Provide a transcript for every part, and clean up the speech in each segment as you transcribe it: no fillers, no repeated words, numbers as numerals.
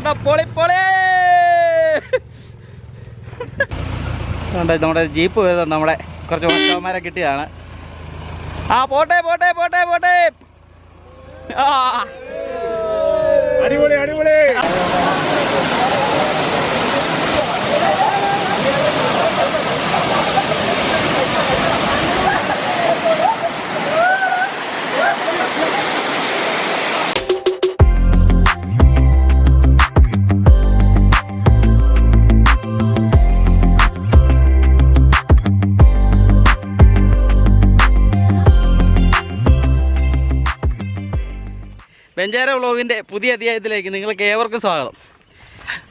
കണ്ടോ പൊളി പൊളി. നമ്മുടെ ജീപ്പ് വരുന്നുണ്ട്, നമ്മുടെ കുറച്ച് മച്ചവന്മാരെ കിട്ടിയതാണ്. ആ പോട്ടെ പോട്ടെ പോട്ടെ പോട്ടെ. ആ അടിപൊളി അടിപൊളി. ബെഞ്ചാരോ വ്ളോഗിൻ്റെ പുതിയ അധ്യായത്തിലേക്ക് നിങ്ങൾക്ക് ഏവർക്കും സ്വാഗതം.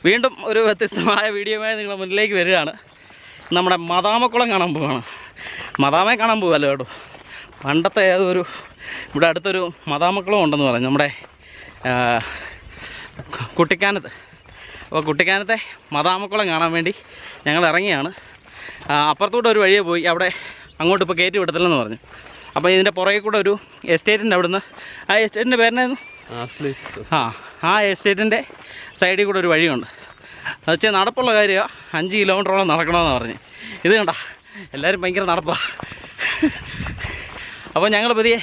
വീണ്ടും ഒരു വ്യത്യസ്തമായ വീഡിയോയുമായി നിങ്ങളുടെ മുന്നിലേക്ക് വരികയാണ്. നമ്മുടെ മദാമക്കുളം കാണാൻ പോവുകയാണ്. മദാമയെ കാണാൻ പോവുമല്ലോ കേട്ടോ. പണ്ടത്തെ ഏതൊരു ഇവിടെ അടുത്തൊരു മദാമക്കുളം ഉണ്ടെന്ന് പറഞ്ഞു, നമ്മുടെ കുട്ടിക്കാനത്ത്. അപ്പോൾ കുട്ടിക്കാനത്തെ മദാമക്കുളം കാണാൻ വേണ്ടി ഞങ്ങൾ ഇറങ്ങിയാണ്. അപ്പുറത്തൂടെ ഒരു വഴിയെ പോയി, അവിടെ അങ്ങോട്ട് ഇപ്പോൾ കയറ്റി വിടത്തില്ലെന്ന് പറഞ്ഞു. അപ്പോൾ ഇതിൻ്റെ പുറകെ കൂടെ ഒരു എസ്റ്റേറ്റിൻ്റെ അവിടുന്ന്, ആ എസ്റ്റേറ്റിൻ്റെ പേരെന്നായിരുന്നു, ആ എസ്റ്റേറ്റിൻ്റെ സൈഡിൽ കൂടെ ഒരു വഴിയുണ്ട്. അത് വെച്ചാൽ നടപ്പുള്ള കാര്യമാണ്, 5 കിലോമീറ്ററോളം നടക്കണമെന്ന് പറഞ്ഞ്. ഇത് കണ്ട എല്ലാവരും ഭയങ്കര നടപ്പാണ്. അപ്പോൾ ഞങ്ങൾ പതിയെ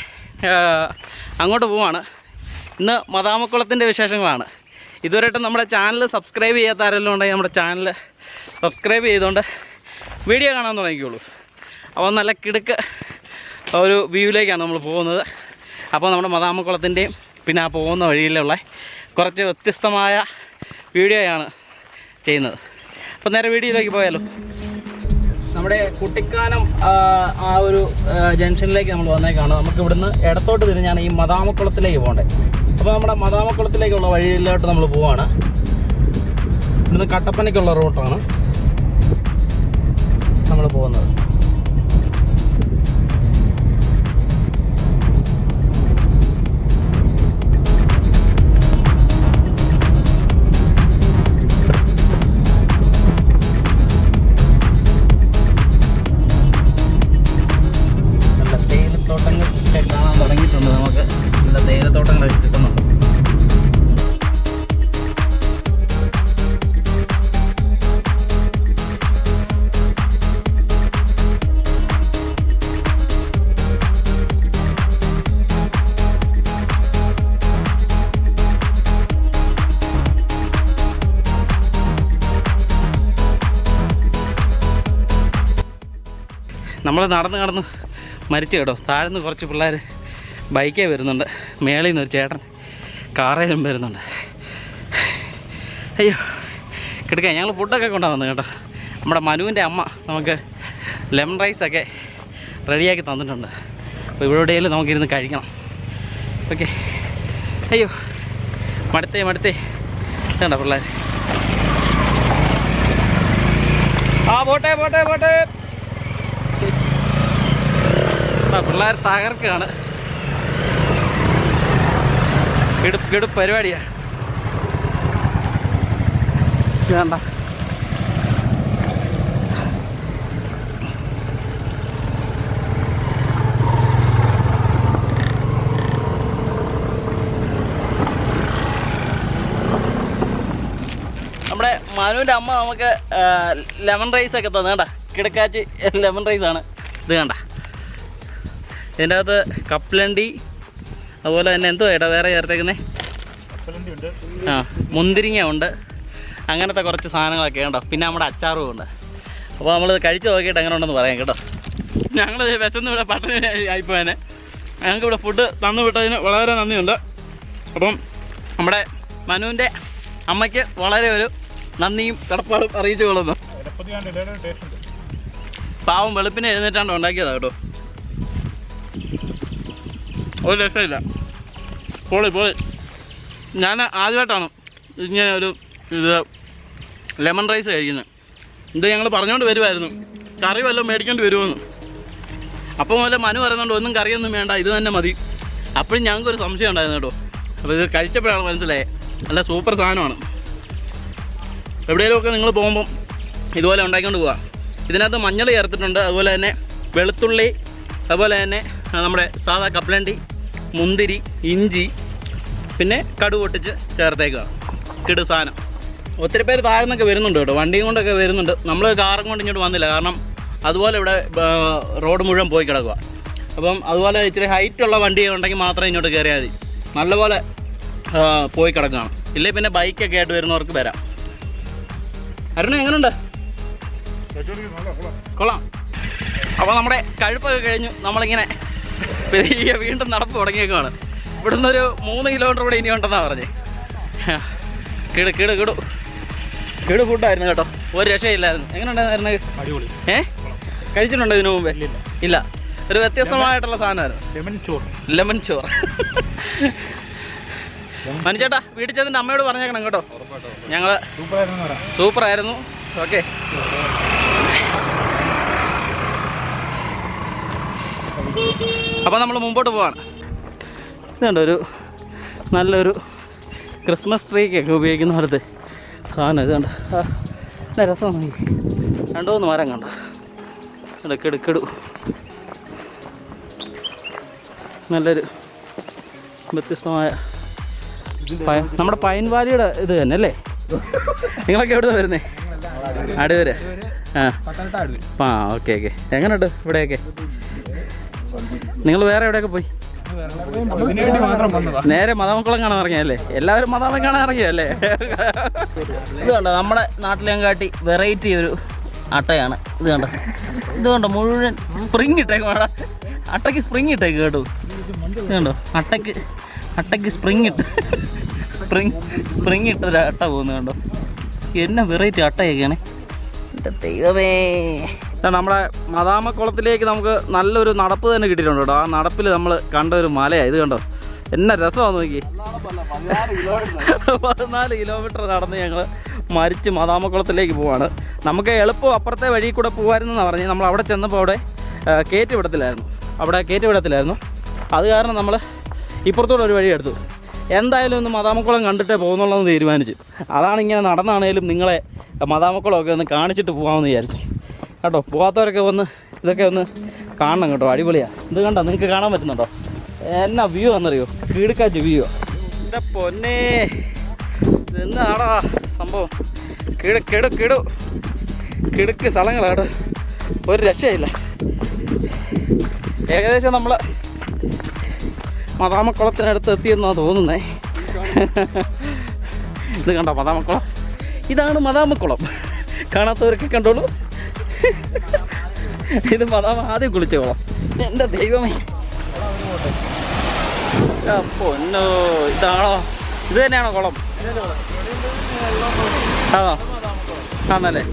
അങ്ങോട്ട് പോവാണ്. ഇന്ന് മദാമക്കുളത്തിൻ്റെ വിശേഷങ്ങളാണ്. ഇതുവരെയായിട്ടും നമ്മുടെ ചാനൽ സബ്സ്ക്രൈബ് ചെയ്യാത്ത ആരെല്ലാം ഉണ്ടെങ്കിൽ നമ്മുടെ ചാനൽ സബ്സ്ക്രൈബ് ചെയ്തുകൊണ്ട് വീഡിയോ കാണാൻ തുടങ്ങിക്കോളൂ. അപ്പോൾ നല്ല കിടുക്ക് ഒരു വ്യൂവിലേക്കാണ് നമ്മൾ പോകുന്നത്. അപ്പോൾ നമ്മുടെ മദാമക്കുളത്തിൻ്റെയും പിന്നെ ആ പോകുന്ന വഴിയിലുള്ള കുറച്ച് വ്യത്യസ്തമായ വീഡിയോയാണ് ചെയ്യുന്നത്. അപ്പോൾ നേരെ വീഡിയോയിലേക്ക് പോയാലോ. നമ്മുടെ കുട്ടിക്കാനം ആ ഒരു ജംഗ്ഷനിലേക്ക് നമ്മൾ വന്നേക്കാണ്. നമുക്ക് ഇവിടുന്ന് ഇടത്തോട്ട് തിരിഞ്ഞാണ് ഈ മദാമക്കുളത്തിലേക്ക് പോകേണ്ടത്. അപ്പോൾ നമ്മുടെ മദാമക്കുളത്തിലേക്കുള്ള വഴിയിലോട്ട് നമ്മൾ പോവാണ്. ഇവിടുന്ന് കട്ടപ്പനയ്ക്കുള്ള റൂട്ടാണ് നമ്മൾ പോകുന്നത്. നമ്മൾ നടന്ന് മരിച്ചു കേട്ടോ. താഴ്ന്ന് കുറച്ച് പിള്ളേർ ബൈക്കേ വരുന്നുണ്ട്, മേളിൽ നിന്ന് ഒരു ചേട്ടൻ കാറേലും വരുന്നുണ്ട്. അയ്യോ കിടക്കാൻ. ഞങ്ങൾ ഫുഡൊക്കെ കൊണ്ടുവന്നു കേട്ടോ. നമ്മുടെ മനുവിൻ്റെ അമ്മ നമുക്ക് ലെമൺ റൈസൊക്കെ റെഡിയാക്കി തന്നിട്ടുണ്ട്. അപ്പോൾ ഇവിടെയെങ്കിലും നമുക്കിരുന്ന് കഴിക്കണം. ഓക്കെ. അയ്യോ മടുത്തേ വേണ്ട പിള്ളേർ. ആ പോട്ടെ പോട്ടെ പോട്ടെ. പിള്ളേർ തകർക്കാണ്. കിടുപ്പ് പരിപാടിയാണ്. വേണ്ട നമ്മുടെ മനുവിൻ്റെ അമ്മ നമുക്ക് ലെമൺ റൈസൊക്കെ തന്നു കേട്ടോ. കിടക്കാച്ചി ലെമൺ റൈസാണ് ഇത്. കണ്ട ഇതിൻ്റെ അകത്ത് കപ്പലണ്ടി, അതുപോലെ തന്നെ എന്തോ ഏട്ടാ വേറെ ചേർത്തേക്കുന്നേ, ആ മുന്തിരിങ്ങ ഉണ്ട്, അങ്ങനത്തെ കുറച്ച് സാധനങ്ങളൊക്കെ ഉണ്ടോ. പിന്നെ നമ്മുടെ അച്ചാറും ഉണ്ട്. അപ്പോൾ നമ്മളിത് കഴിച്ച് നോക്കിയിട്ട് എങ്ങനെ ഉണ്ടെന്ന് പറയാം കേട്ടോ. ഞങ്ങൾ വിശന്ന് ഇവിടെ പട്ടണ ആയിപ്പോയനെ. ഞങ്ങൾക്ക് ഇവിടെ ഫുഡ് തന്നു വിട്ടതിന് വളരെ നന്ദിയുണ്ട്. അപ്പം നമ്മുടെ മനുവിൻ്റെ അമ്മയ്ക്ക് വളരെ ഒരു നന്ദിയും കടപ്പാടും അറിയിച്ചു കൊള്ളുന്നു. പാവം വെളുപ്പിനെ എഴുന്നേറ്റാണ്ട് ഉണ്ടാക്കിയതാണ് കേട്ടോ. ഒരു രക്ഷയില്ല. പൊളി. ഞാൻ ആദ്യമായിട്ടാണ് ഇങ്ങനെ ഒരു ലെമൺ റൈസ് കഴിക്കുന്നത്. ഇത് ഞങ്ങൾ പറഞ്ഞുകൊണ്ട് വരുമായിരുന്നു കറി വല്ലതും മേടിക്കേണ്ടി വരുമെന്ന്. അപ്പം മുതലേ മനു പറയുന്നുണ്ട് ഒന്നും കറിയൊന്നും വേണ്ട, ഇത് തന്നെ മതി. അപ്പോഴും ഞങ്ങൾക്കൊരു സംശയം ഉണ്ടായിരുന്നു കേട്ടോ. അപ്പോൾ ഇത് കഴിച്ചപ്പോഴാണ് മനസ്സിലായത് നല്ല സൂപ്പർ സാധനമാണ്. എവിടെയെങ്കിലുമൊക്കെ നിങ്ങൾ പോകുമ്പം ഇതുപോലെ ഉണ്ടാക്കിക്കൊണ്ട് പോവുക. ഇതിനകത്ത് മഞ്ഞൾ ചേർത്തിട്ടുണ്ട്, അതുപോലെ തന്നെ വെളുത്തുള്ളി, അതുപോലെ തന്നെ നമ്മുടെ സാധാ കപ്പലണ്ടി, മുന്തിരി, ഇഞ്ചി, പിന്നെ കടുക് പൊട്ടിച്ച് ചേർത്തേക്കുക. കിടു സാധനം. ഒത്തിരി പേര് താഴെ നിന്നൊക്കെ വരുന്നുണ്ട് കേട്ടോ, വണ്ടിയും കൊണ്ടൊക്കെ വരുന്നുണ്ട്. നമ്മൾ കാറും കൊണ്ട് ഇങ്ങോട്ട് വന്നില്ല, കാരണം അതുപോലെ ഇവിടെ റോഡ് മുഴുവൻ പോയി കിടക്കുക. അപ്പം അതുപോലെ ഇച്ചിരി ഹൈറ്റുള്ള വണ്ടി ഉണ്ടെങ്കിൽ മാത്രമേ ഇങ്ങോട്ട് കയറിയാൽ മതി. നല്ലപോലെ പോയി കിടക്കുകയാണ്. ഇല്ലേ പിന്നെ ബൈക്കൊക്കെ ആയിട്ട് വരുന്നവർക്ക് വരാം. അരുണ എങ്ങനെയുണ്ട്? കൊള്ളാം. അപ്പോൾ നമ്മുടെ കഴുപ്പൊക്കെ കഴിഞ്ഞു, നമ്മളിങ്ങനെ വീണ്ടും നടപ്പ് തുടങ്ങിയേക്കുവാണ്. ഇവിടെ നിന്നൊരു 3 കിലോമീറ്റർ കൂടെ ഇനി ഉണ്ടെന്നാണ് പറഞ്ഞത്. കിടു ഫുഡായിരുന്നു കേട്ടോ, ഒരു രക്ഷയില്ലായിരുന്നു. എങ്ങനെയുണ്ടായിരുന്നു? അടിപൊളി. കഴിച്ചിട്ടുണ്ടോ ഇതിനു മുമ്പേ? ഇല്ല. ഒരു വ്യത്യസ്തമായിട്ടുള്ള സാധനമായിരുന്നു, ലെമൺ ചോറ്. മനുചേട്ടാ, വീട്ടിൽ ചെന്നിട്ട് അമ്മയോട് പറഞ്ഞേക്കണം കേട്ടോ. ഞങ്ങൾ സൂപ്പറായിരുന്നു. ഓക്കെ, അപ്പോൾ നമ്മൾ മുമ്പോട്ട് പോവാണ്. ഇതുണ്ട് ഒരു നല്ലൊരു ക്രിസ്മസ് ട്രീക്കൊക്കെ ഉപയോഗിക്കുന്ന പോലത്തെ സാധനം. ഇത് കണ്ട നല്ല രസമാണ്. 2-3 മരം കണ്ടോ, കിടു നല്ലൊരു വ്യത്യസ്തമായ നമ്മുടെ പൈൻ വാലിയുടെ ഇത് തന്നെ അല്ലേ? നിങ്ങളൊക്കെ എവിടെ നിന്ന് വരുന്നേ? അടൂര്. ആ ഓക്കെ. എങ്ങനെയുണ്ട് ഇവിടെയൊക്കെ? നിങ്ങൾ വേറെ എവിടെയൊക്കെ പോയി? നേരെ മദാമക്കുളം കാണാൻ ഇറങ്ങിയല്ലേ? എല്ലാവരും മദാമ കാണാൻ ഇറങ്ങിയല്ലേ? ഇത് കണ്ടോ, നമ്മുടെ നാട്ടിലേങ്കാട്ടി വെറൈറ്റി ഒരു അട്ടയാണ്. ഇത് കണ്ടോ മുഴുവൻ സ്പ്രിങ് ഇട്ടേക്ക് വേണം. അട്ടയ്ക്ക് സ്പ്രിങ് ഇട്ടേക്ക് കേട്ടോ. ഇത് കണ്ടോ, അട്ടയ്ക്ക് സ്പ്രിങ് ഇട്ടൊരു അട്ട പോകുന്നത് കണ്ടോ. എന്നാ വെറൈറ്റി അട്ടയൊക്കെയാണ്. എൻ്റെ ദൈവമേ. നമ്മുടെ മദാമക്കുളത്തിലേക്ക് നമുക്ക് നല്ലൊരു നടപ്പ് തന്നെ കിട്ടിയിട്ടുണ്ട് കേട്ടോ. ആ നടപ്പിൽ നമ്മൾ കണ്ട ഒരു മലയാണ്. ഇത് കണ്ടോ, എന്നാ രസമാണ് നോക്കി. 14 കിലോമീറ്റർ നടന്ന് ഞങ്ങൾ മരിച്ച് മദാമക്കുളത്തിലേക്ക് പോവാണ്. നമുക്ക് എളുപ്പം അപ്പുറത്തെ വഴി കൂടെ പോകുമായിരുന്നെന്നാണ് പറഞ്ഞ്. നമ്മൾ അവിടെ ചെന്നപ്പോൾ അവിടെ കയറ്റിവിടത്തിലായിരുന്നു. അത് കാരണം നമ്മൾ ഇപ്പുറത്തൂടെ ഒരു വഴി എടുത്തു. എന്തായാലും ഒന്ന് മദാമക്കുളം കണ്ടിട്ടേ പോകുന്നുള്ളതെന്ന് തീരുമാനിച്ചു. അതാണ് ഇങ്ങനെ നടന്നാണേലും നിങ്ങളെ മദാമക്കുളമൊക്കെ ഒന്ന് കാണിച്ചിട്ട് പോകാമെന്ന് വിചാരിച്ചു കേട്ടോ. പോകാത്തവരൊക്കെ ഇതൊക്കെ ഒന്ന് കാണണം കേട്ടോ, അടിപൊളിയാണ്. ഇത് കണ്ടോ, നിങ്ങൾക്ക് കാണാൻ പറ്റുന്നുണ്ടോ? എന്നാ വ്യൂ ആണെന്നറിയോ? കീടുക്കാറ്റ് വ്യൂ. എൻ്റെ പൊന്നേ, എന്നാടാ സംഭവം. കിടുക്ക് സ്ഥലങ്ങളാണ്, ഒരു രക്ഷയില്ല. ഏകദേശം നമ്മൾ മദാമക്കുളത്തിനടുത്ത് എത്തിയെന്നാണ് തോന്നുന്നേ. ഇത് കണ്ടോ മദാമക്കുളം? ഇതാണ് മദാമക്കുളം. കാണാത്തവരൊക്കെ കണ്ടോളൂ. ഇത് മദാമ ആദ്യം കുളിച്ച കുളം. എൻ്റെ ദൈവമേ, പൊന്നോ, ഇതാണോ? ഇത് തന്നെയാണോ കുളം? ആണോ? ആണല്ലേ?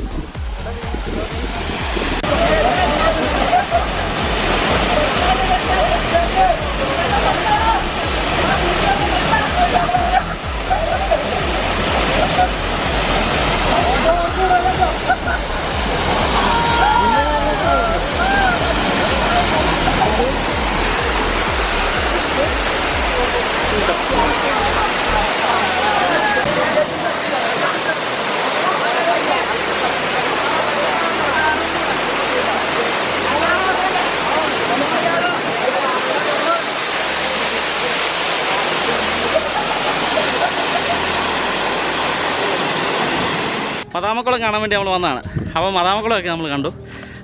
മദാമക്കുളം കാണാൻ വേണ്ടി നമ്മൾ വന്നതാണ്. അപ്പോൾ മദാമക്കുളമൊക്കെ നമ്മൾ കണ്ടു.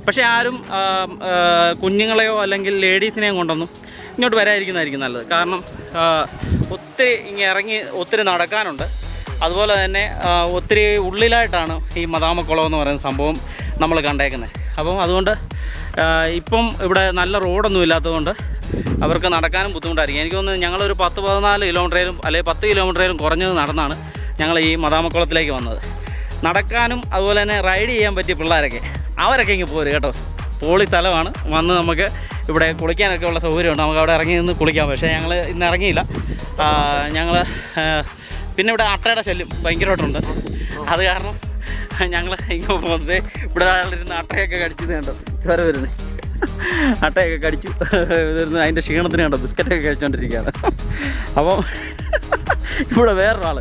പക്ഷേ ആരും കുഞ്ഞുങ്ങളെയോ അല്ലെങ്കിൽ ലേഡീസിനെയും കൊണ്ടൊന്നും ഇങ്ങോട്ട് വരാതിരിക്കുന്നതായിരിക്കും നല്ലത്. കാരണം ഒത്തിരി ഇറങ്ങി ഒത്തിരി നടക്കാനുണ്ട്. അതുപോലെ തന്നെ ഒത്തിരി ഉള്ളിലായിട്ടാണ് ഈ മദാമക്കുളം എന്ന് പറയുന്ന സംഭവം നമ്മൾ കണ്ടേക്കുന്നത്. അപ്പം അതുകൊണ്ട് ഇപ്പം ഇവിടെ നല്ല റോഡൊന്നും ഇല്ലാത്തതുകൊണ്ട് അവർക്ക് നടക്കാനും ബുദ്ധിമുട്ടായിരിക്കും. എനിക്ക് തോന്നുന്നു ഞങ്ങളൊരു 10-14 കിലോമീറ്ററിലും അല്ലെങ്കിൽ 10 കിലോമീറ്ററിലും കുറഞ്ഞത് നടന്നാണ് ഞങ്ങൾ ഈ മദാമക്കുളത്തിലേക്ക് വന്നത്. നടക്കാനും അതുപോലെ തന്നെ റൈഡ് ചെയ്യാൻ പറ്റിയ പിള്ളേരൊക്കെ അവരൊക്കെ ഇങ്ങ് പോരും കേട്ടോ. പോളി സ്ഥലമാണ്. വന്ന് നമുക്ക് ഇവിടെ കുളിക്കാനൊക്കെ ഉള്ള സൗകര്യമുണ്ട്. നമുക്ക് അവിടെ ഇറങ്ങി നിന്ന് കുളിക്കാം. പക്ഷേ ഞങ്ങൾ ഇന്ന് ഇറങ്ങിയില്ല. പിന്നെ ഇവിടെ അട്ടയുടെ ശല്യം ഭയങ്കരമായിട്ടുണ്ട്. അത് കാരണം ഞങ്ങൾ ഇങ്ങനെ പോകുന്നത് ഇവിടെ ഇരുന്ന് അട്ടയൊക്കെ കടിച്ചത് കണ്ടോ, ചോര വരുന്നത്. അട്ടയൊക്കെ കടിച്ചു വരുന്നത് അതിൻ്റെ ക്ഷീണത്തിന് കണ്ടോ, ബിസ്ക്കറ്റൊക്കെ കഴിച്ചുകൊണ്ടിരിക്കുകയാണ്. അപ്പം ഇവിടെ വേറൊരാൾ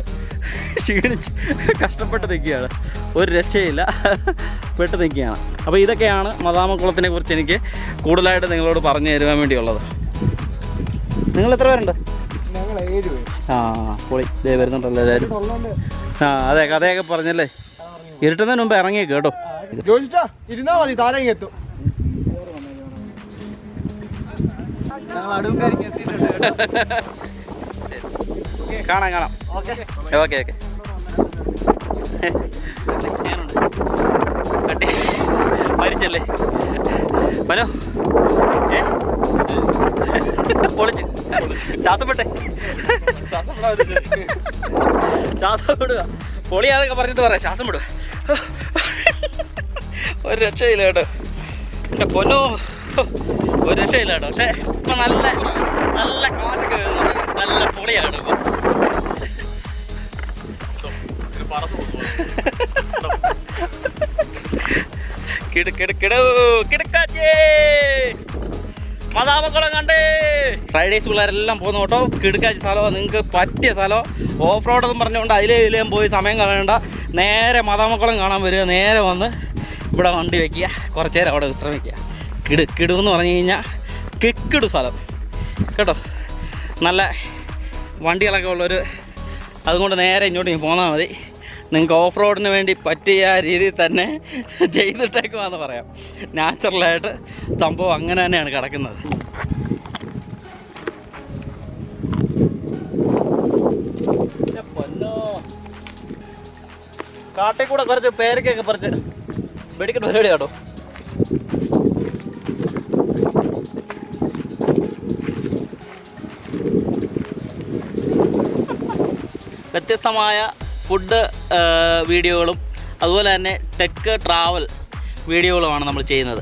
ക്ഷീണിച്ച് കഷ്ടപ്പെട്ട് നിൽക്കുകയാണ്, ഒരു രക്ഷയില്ല, പെട്ട് നിൽക്കുകയാണ്. അപ്പോൾ ഇതൊക്കെയാണ് മദാമക്കുളത്തിനെ കുറിച്ച് എനിക്ക് കൂടുതലായിട്ട് നിങ്ങളോട് പറഞ്ഞു തരുവാൻ വേണ്ടിയുള്ളത്. നിങ്ങൾ എത്ര പേരുണ്ട്? ഞങ്ങൾ 7 പേര്. ആ പൊളി, ദേ വരുന്നുണ്ടല്ലോ എല്ലാവരും. ആ അതെ, കഥയൊക്കെ പറഞ്ഞല്ലേ. ഇരുട്ടുന്നതിന് മുമ്പ് ഇറങ്ങി കേട്ടോ. ഇരുന്നാ മതി, താരം എത്തും. കാണാം കാണാം. Okay okay. കട്ടി മരിച്ചല്ലേ മനോ? പൊളിച്ച് ശ്വാസപ്പെട്ടെ, ശ്വാസം വിടുക. പൊളിയാതൊക്കെ പറഞ്ഞിട്ട് പറയാം, ശ്വാസം വിടുക. ഒരു രക്ഷയില്ല കേട്ടോ എൻ്റെ പൊന്നോ, ഒരു രക്ഷയില്ല കേട്ടോ. പക്ഷെ ഇപ്പം നല്ല നല്ല കാറ്റൊക്കെ വരുന്നു, നല്ല പൊളിയാണ് ഇപ്പം. മദാമക്കുളം കണ്ടേ. ഫ്രൈഡേസ് പിള്ളേരെല്ലാം പോകുന്ന കേട്ടോ. കിടുക്കാച്ച സ്ഥലമോ, നിങ്ങൾക്ക് പറ്റിയ സ്ഥലമോ. ഓഫ് റോഡ് എന്ന് പറഞ്ഞുകൊണ്ട് അതിലേയും പോയി സമയം കളയണ്ട. നേരെ മദാമക്കുളം കാണാൻ വരിക. നേരെ വന്ന് ഇവിടെ വണ്ടി വയ്ക്കുക, കുറച്ച് നേരം അവിടെ വിശ്രമിക്കുക. കിടുന്ന് പറഞ്ഞു കഴിഞ്ഞാൽ കിക്കിടു സ്ഥലം കേട്ടോ. നല്ല വണ്ടികളൊക്കെ ഉള്ളൊരു, അതുകൊണ്ട് നേരെ ഇങ്ങോട്ട് പോന്നാൽ മതി. നിങ്ങൾക്ക് ഓഫ് റോഡിന് വേണ്ടി പറ്റിയ രീതിയിൽ തന്നെ ചെയ്തിട്ടേക്കുവാന്ന് പറയാം. നാച്ചുറലായിട്ട് സംഭവം അങ്ങനെ തന്നെയാണ് കിടക്കുന്നത്. പൊന്നോ, കാട്ടിൽ കൂടെ കുറച്ച് പേരക്കൊക്കെ പറിച്ച് വെടിക്കട്ട് പരിപാടി കേട്ടോ. വ്യത്യസ്തമായ ഫുഡ് വീഡിയോകളും അതുപോലെ തന്നെ ടെക്ക് ട്രാവൽ വീഡിയോകളുമാണ് നമ്മൾ ചെയ്യുന്നത്.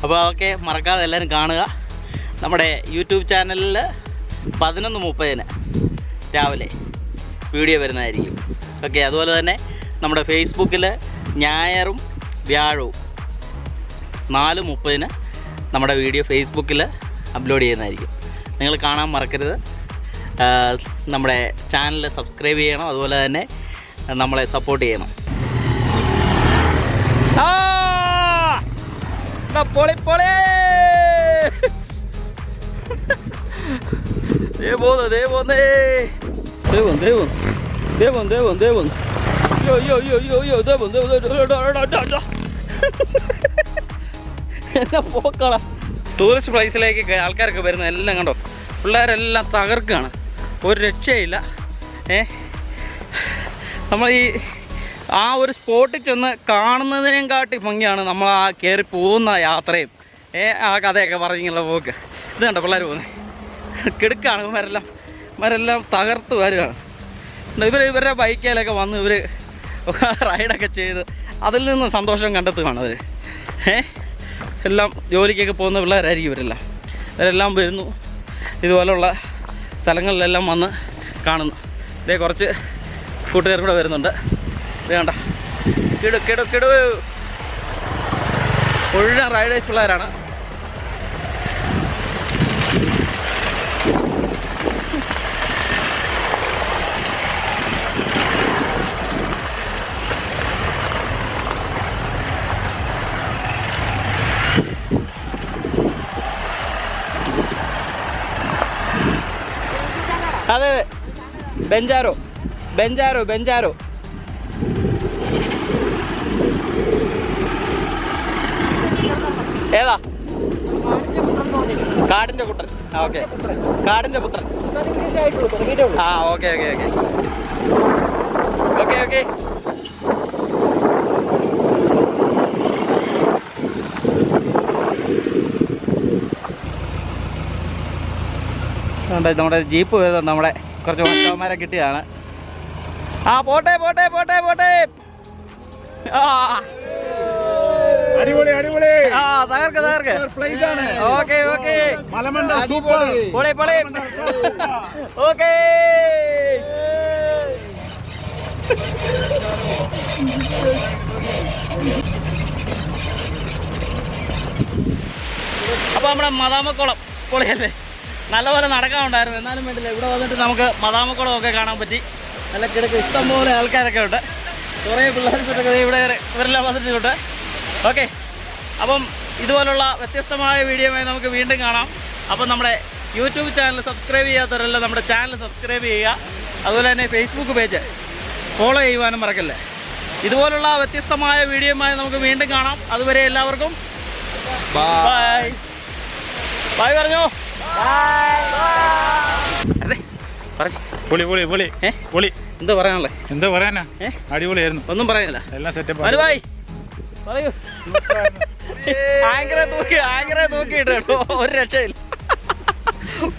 അപ്പോൾ അതൊക്കെ മറക്കാതെ എല്ലാവരും കാണുക. നമ്മുടെ യൂട്യൂബ് ചാനലിൽ 11:30 രാവിലെ വീഡിയോ വരുന്നതായിരിക്കും. ഓക്കെ, അതുപോലെ തന്നെ നമ്മുടെ ഫേസ്ബുക്കിൽ ഞായറും വ്യാഴവും 4:30 നമ്മുടെ വീഡിയോ ഫേസ്ബുക്കിൽ അപ്ലോഡ് ചെയ്യുന്നതായിരിക്കും. നിങ്ങൾ കാണാൻ മറക്കരുത്. നമ്മുടെ ചാനൽ സബ്സ്ക്രൈബ് ചെയ്യണം, അതുപോലെ തന്നെ നമ്മളെ സപ്പോർട്ട് ചെയ്യണം. പൊളി പൊളി എന്നാ പോക്കള. ടൂറിസ്റ്റ് പ്ലേസിലേക്ക് ആൾക്കാരൊക്കെ വരുന്ന എല്ലാം കണ്ടോ, പിള്ളേരെല്ലാം തകർക്കുകയാണ്, ഒരു രക്ഷയില്ല. നമ്മൾ ആ ഒരു സ്പോട്ടിൽ ചെന്ന് കാണുന്നതിനേയും കാട്ടി ഭംഗിയാണ് നമ്മൾ ആ കയറി പോകുന്ന യാത്രയും ആ കഥയൊക്കെ പറഞ്ഞുള്ള പോക്ക്. ഇത് കണ്ടോ പിള്ളേർ പോകുന്നത്, കിടുക്കാണ്. ഇവരെല്ലാം തകർത്ത് വരികയാണ്. ഇവരുടെ ബൈക്കിലൊക്കെ വന്ന് ഇവർ റൈഡൊക്കെ ചെയ്ത് അതിൽ നിന്ന് സന്തോഷം കണ്ടെത്തുകയാണ് അവർ. എല്ലാം ജോലിക്കൊക്കെ പോകുന്ന പിള്ളേരായിരിക്കും ഇവരെല്ലാം വരുന്നു, ഇതുപോലുള്ള സ്ഥലങ്ങളിലെല്ലാം വന്ന് കാണുന്നു. ഇതേ കുറച്ച് കൂട്ടുകാർ കൂടെ വരുന്നുണ്ട്. ഇത് കണ്ട കിടു മുഴുവൻ റൈഡേഴ്സ് പിള്ളേരാണ്. അതെ, ബെഞ്ചാരോ. ഏതാ? കാടിന്റെ പുത്രൻ. ഓക്കെ, കാടിന്റെ പുത്രൻ. ആ ഓക്കെ. നമ്മുടെ ജീപ്പ് വരുന്നുണ്ട്. നമ്മുടെ കുറച്ച് മച്ചവന്മാരെ കിട്ടിയതാണ്. ആ പോട്ടെ. അടിപൊളി ആ തകർക്ക്. ഓക്കെ പൊളി ഓക്കെ. അപ്പോൾ നമ്മുടെ മദാമക്കുളം പൊളിയല്ലേ, നല്ലപോലെ നടക്കാനുണ്ടായിരുന്നു. എന്നാലും വേണ്ടില്ല, ഇവിടെ വന്നിട്ട് നമുക്ക് മദാമക്കുളമൊക്കെ കാണാൻ പറ്റി. നല്ല കിടക്ക് ഇഷ്ടംപോലെ ആൾക്കാരൊക്കെ ഉണ്ട്, കുറേ പിള്ളേർക്കൊക്കെ ഇവിടെ ഇവരെല്ലാം വന്നിട്ടുണ്ട്. ഓക്കെ, അപ്പം ഇതുപോലുള്ള വ്യത്യസ്തമായ വീഡിയോയുമായി നമുക്ക് വീണ്ടും കാണാം. അപ്പം നമ്മുടെ യൂട്യൂബ് ചാനൽ സബ്സ്ക്രൈബ് ചെയ്യാത്തവരെല്ലാം നമ്മുടെ ചാനൽ സബ്സ്ക്രൈബ് ചെയ്യുക. അതുപോലെ തന്നെ ഫേസ്ബുക്ക് പേജ് ഫോളോ ചെയ്യുവാനും മറക്കല്ലേ. ഇതുപോലുള്ള വ്യത്യസ്തമായ വീഡിയോയുമായി നമുക്ക് വീണ്ടും കാണാം. അതുവരെ എല്ലാവർക്കും ബൈ ബൈ പറഞ്ഞോ. അതെ പറഞ്ഞു. പൊളി പൊളി പൊളി പൊളി. എന്താ പറയാനുള്ളത്? എന്താ പറയാനാ, അടിപൊളിയായിരുന്നു. ഒന്നും പറയാനില്ല, എല്ലാം സെറ്റപ്പ്. ബൈ പറയൂ. ആങ്കറെ തൂക്കിയിട്ടോ, ഒരു രക്ഷയില്ല.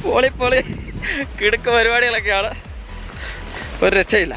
പൊളി പൊളി കിടുക്ക പരിപാടികളൊക്കെയാണ്, ഒരു രക്ഷയില്ല.